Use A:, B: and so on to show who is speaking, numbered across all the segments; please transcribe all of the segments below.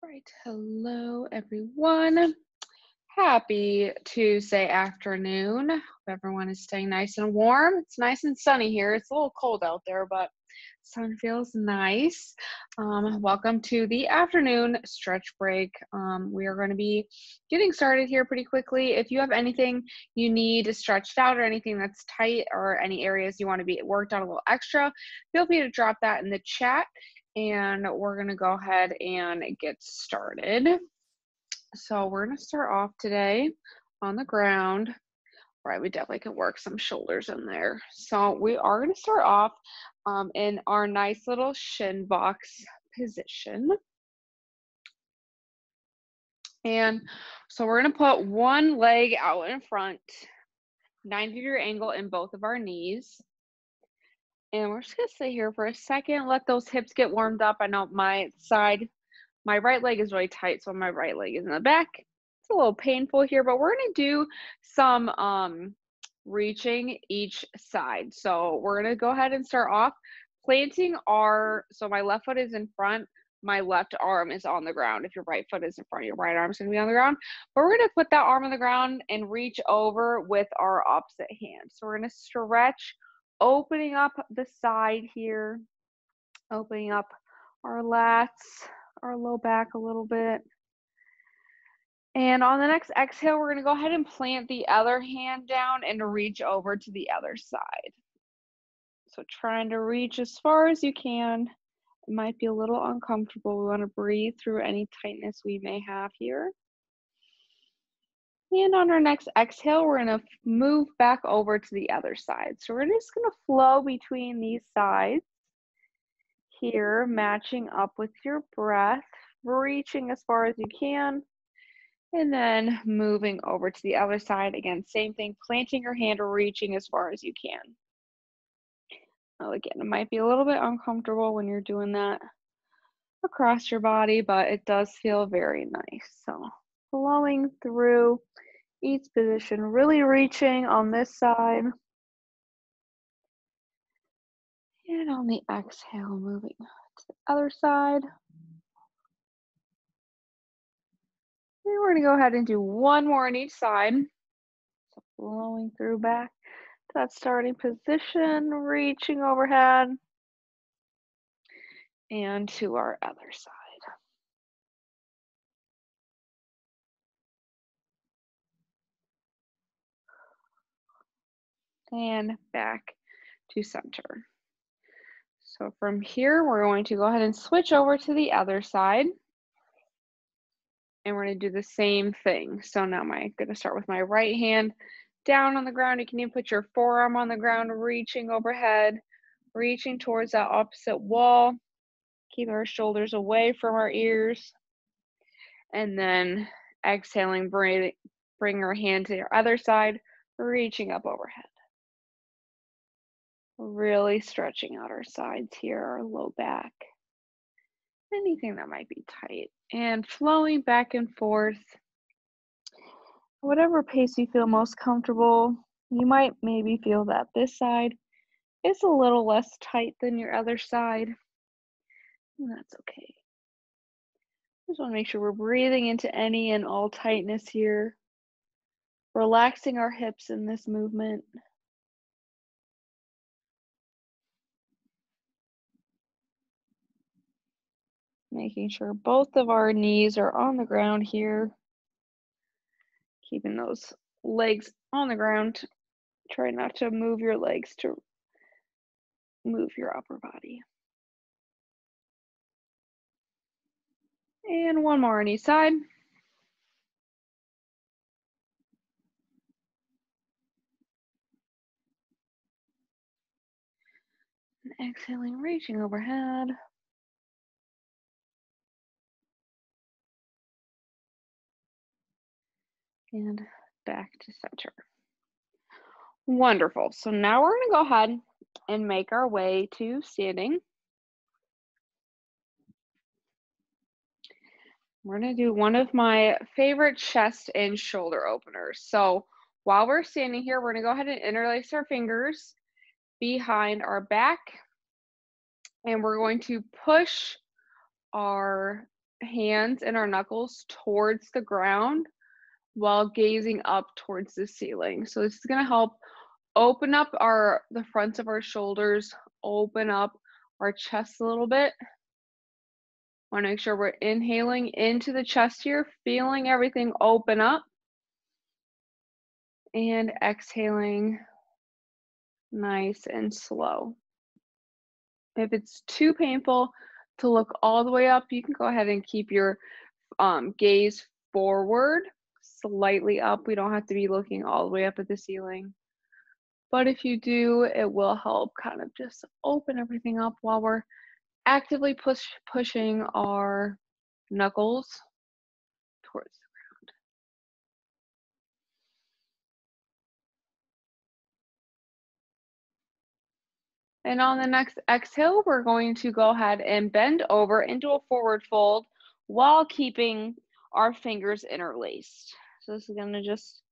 A: Right. Hello, everyone. Happy Tuesday afternoon. Hope everyone is staying nice and warm. It's nice and sunny here. It's a little cold out there, but sun feels nice. Welcome to the afternoon stretch break. We are going to be getting started here pretty quickly. If you have anything you need stretched out or anything that's tight or any areas you want to be worked on a little extra, feel free to drop that in the chat and we're going to go ahead and get started. So we're going to start off today on the ground. Right, we definitely can work some shoulders in there. So we are going to start off in our nice little shin box position. And so we're going to put one leg out in front, 90-degree angle in both of our knees. And we're just going to sit here for a second, let those hips get warmed up. I know my right leg is really tight, so my right leg is in the back. It's a little painful here, but we're going to do some reaching each side. So we're going to go ahead and start off planting so my left foot is in front, my left arm is on the ground. If your right foot is in front, your right arm is going to be on the ground. But we're going to put that arm on the ground and reach over with our opposite hand. So we're going to stretch, opening up the side here, opening up our lats, our low back a little bit. And on the next exhale, we're going to go ahead and plant the other hand down and reach over to the other side. So trying to reach as far as you can. It might be a little uncomfortable. We want to breathe through any tightness we may have here. And on our next exhale, we're going to move back over to the other side. So we're just going to flow between these sides here, matching up with your breath, reaching as far as you can. And then moving over to the other side. Again, same thing, planting your hand or reaching as far as you can. Now, again, it might be a little bit uncomfortable when you're doing that across your body, but it does feel very nice. So flowing through each position, really reaching on this side. And on the exhale, moving to the other side. And we're going to go ahead and do one more on each side. So flowing through back to that starting position, reaching overhead. And to our other side. And back to center. So from here, we're going to go ahead and switch over to the other side. And we're going to do the same thing. So now I'm going to start with my right hand down on the ground. You can even put your forearm on the ground, reaching overhead, reaching towards that opposite wall. Keep our shoulders away from our ears. And then exhaling, bring our hand to your other side, reaching up overhead. Really stretching out our sides here, our low back, anything that might be tight, and flowing back and forth. Whatever pace you feel most comfortable. You might maybe feel that this side is a little less tight than your other side, and that's okay. Just want to make sure we're breathing into any and all tightness here, relaxing our hips in this movement. Making sure both of our knees are on the ground here. Keeping those legs on the ground. Try not to move your legs to move your upper body. And one more on each side. And exhaling, reaching overhead. And back to center. Wonderful. So now we're going to go ahead and make our way to standing. We're going to do one of my favorite chest and shoulder openers. So while we're standing here, we're going to go ahead and interlace our fingers behind our back. And we're going to push our hands and our knuckles towards the ground while gazing up towards the ceiling. So this is going to help open up the fronts of our shoulders, open up our chest a little bit. Want to make sure we're inhaling into the chest here, feeling everything open up, and exhaling nice and slow. If it's too painful to look all the way up, you can go ahead and keep your gaze forward, slightly up. We don't have to be looking all the way up at the ceiling. But if you do, it will help kind of just open everything up while we're actively pushing our knuckles towards the ground. And on the next exhale, we're going to go ahead and bend over into a forward fold while keeping our fingers interlaced. So this is going to just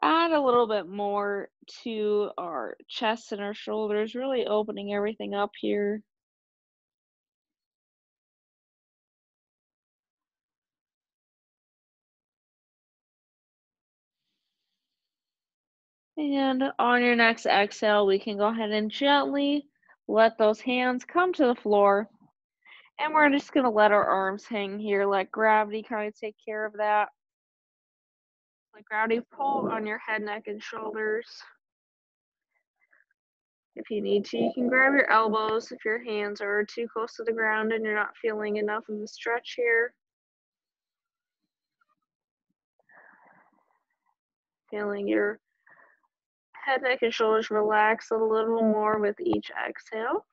A: add a little bit more to our chest and our shoulders, really opening everything up here. And on your next exhale, we can go ahead and gently let those hands come to the floor. And we're just going to let our arms hang here, let gravity kind of take care of that. Let gravity pull on your head, neck, and shoulders. If you need to, you can grab your elbows if your hands are too close to the ground and you're not feeling enough of a stretch here. Feeling your head, neck, and shoulders relax a little more with each exhale.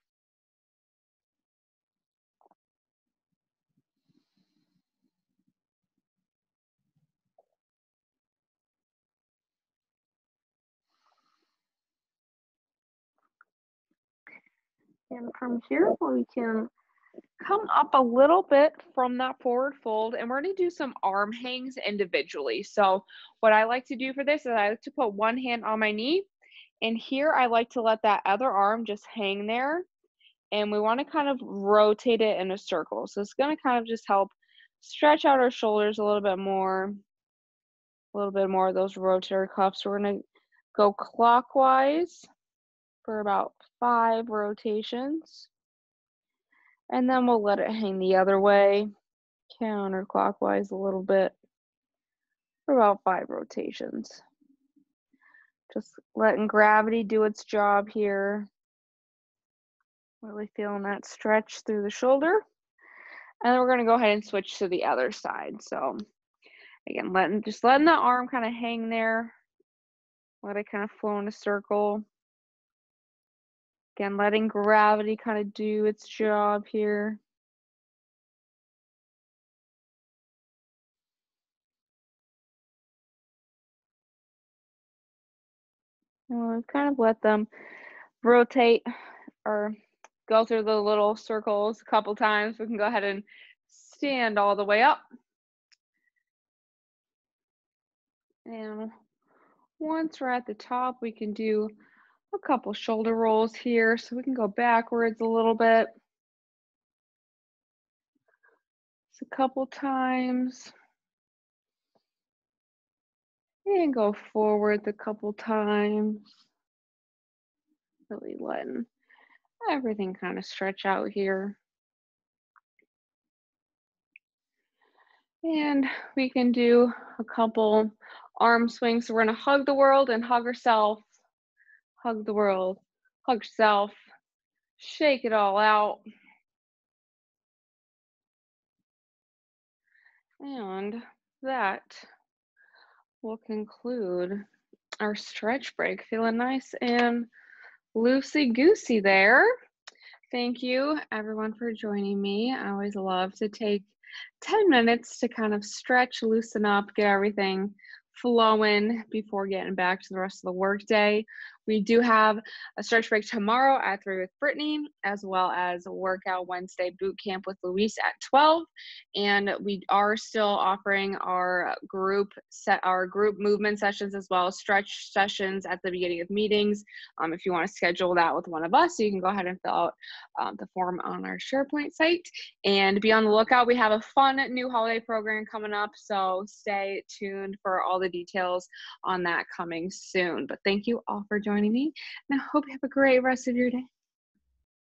A: And from here, we can come up a little bit from that forward fold, and we're going to do some arm hangs individually. So what I like to do for this is I like to put one hand on my knee, and here I like to let that other arm just hang there, and we want to kind of rotate it in a circle. So it's going to kind of just help stretch out our shoulders a little bit more of those rotator cuffs. We're going to go clockwise for about 5 rotations. And then we'll let it hang the other way, counterclockwise a little bit for about 5 rotations. Just letting gravity do its job here. Really feeling that stretch through the shoulder. And then we're going to go ahead and switch to the other side. So again, letting the arm kind of hang there. Let it kind of flow in a circle. Again, letting gravity kind of do its job here. And we'll kind of let them rotate or go through the little circles a couple times. We can go ahead and stand all the way up. And once we're at the top, we can do a couple shoulder rolls here. So we can go backwards a little bit. Just a couple times. And go forward a couple times. Really letting everything kind of stretch out here. And we can do a couple arm swings. So we're going to hug the world and hug ourselves. Hug the world, hug yourself, shake it all out. And that will conclude our stretch break. Feeling nice and loosey-goosey there. Thank you, everyone, for joining me. I always love to take 10 minutes to kind of stretch, loosen up, get everything flowing before getting back to the rest of the workday. We do have a stretch break tomorrow at 3 with Brittany, as well as a workout Wednesday boot camp with Luis at 12. And we are still offering our group movement sessions as well as stretch sessions at the beginning of meetings. If you want to schedule that with one of us, you can go ahead and fill out the form on our SharePoint site. And be on the lookout. We have a fun new holiday program coming up, so stay tuned for all the details on that coming soon. But thank you all for joining me, and I hope you have a great rest of your day.